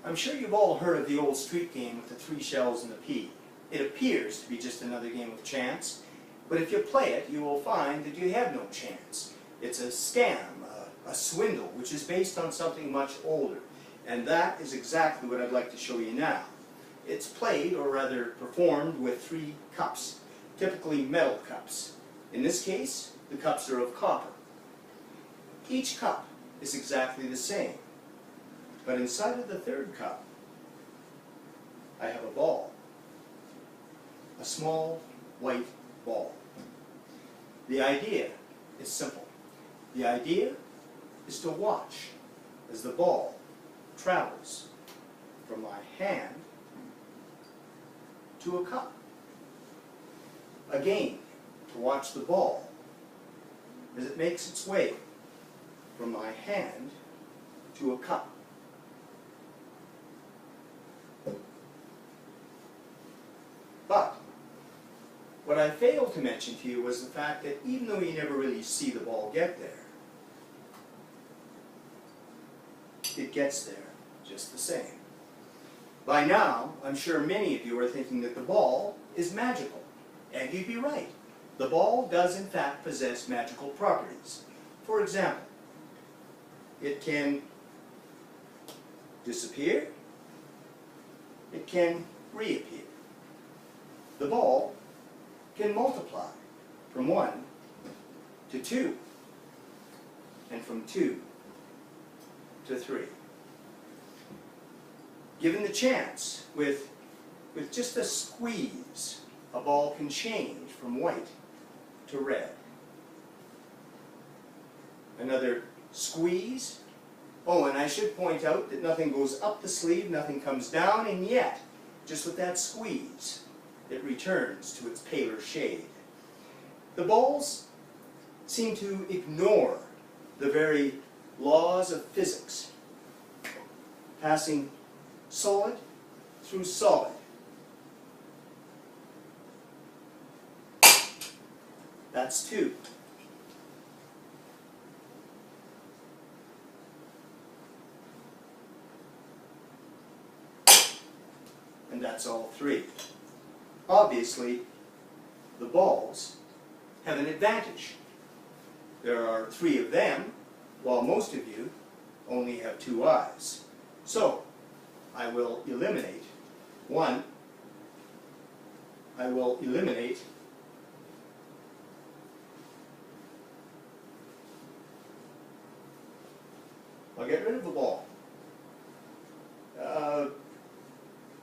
I'm sure you've all heard of the old street game with the 3 shells and the pea. It appears to be just another game of chance, but if you play it, you will find that you have no chance. It's a scam, a swindle, which is based on something much older. And that is exactly what I'd like to show you now. It's played, or rather performed, with 3 cups, typically metal cups. In this case, the cups are of copper. Each cup is exactly the same, but inside of the 3rd cup, I have a ball, a small white ball. The idea is simple. The idea is to watch as the ball travels from my hand to a cup. Again, to watch the ball as it makes its way from my hand to a cup. But what I failed to mention to you was the fact that even though you never really see the ball get there, it gets there just the same. By now, I'm sure many of you are thinking that the ball is magical. And you'd be right. The ball does in fact possess magical properties. For example, it can disappear. It can reappear. The ball can multiply from 1 to 2, and from 2 to 3. Given the chance, with just a squeeze, a ball can change from white to red. Another squeeze. Oh, and I should point out that nothing goes up the sleeve, nothing comes down, and yet, just with that squeeze, it returns to its paler shade. The balls seem to ignore the very laws of physics, passing solid through solid. That's 2. And that's all 3. Obviously, the balls have an advantage. There are 3 of them, while most of you only have 2 eyes. So, I will eliminate 1. I will eliminate I'll get rid of the ball.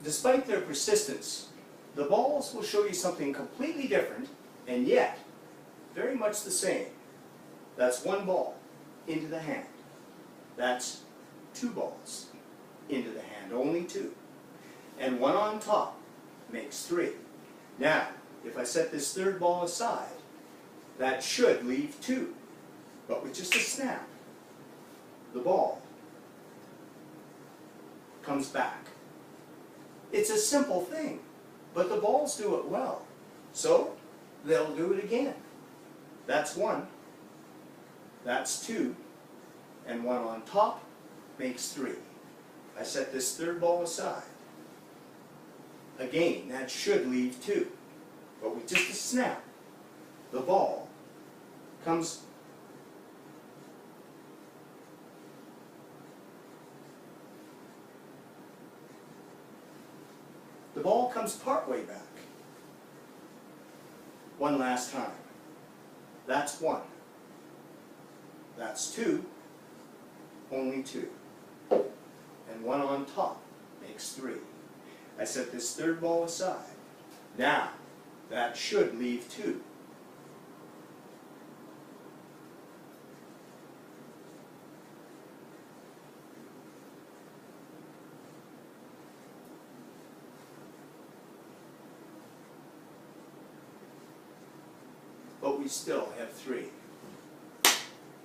Despite their persistence, the balls will show you something completely different, and yet very much the same. That's 1 ball into the hand. That's 2 balls into the hand, only 2. And 1 on top makes 3. Now, if I set this 3rd ball aside, that should leave 2. But with just a snap, the ball comes back. It's a simple thing, but the balls do it well. So, they'll do it again. That's 1. That's 2. And 1 on top makes 3. I set this 3rd ball aside. Again, that should leave 2. But with just a snap, the ball comes partway back. 1 last time. That's 1. That's 2. Only 2. And 1 on top makes 3. I set this 3rd ball aside. Now, that should leave 2. But we still have 3.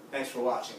Thanks for watching.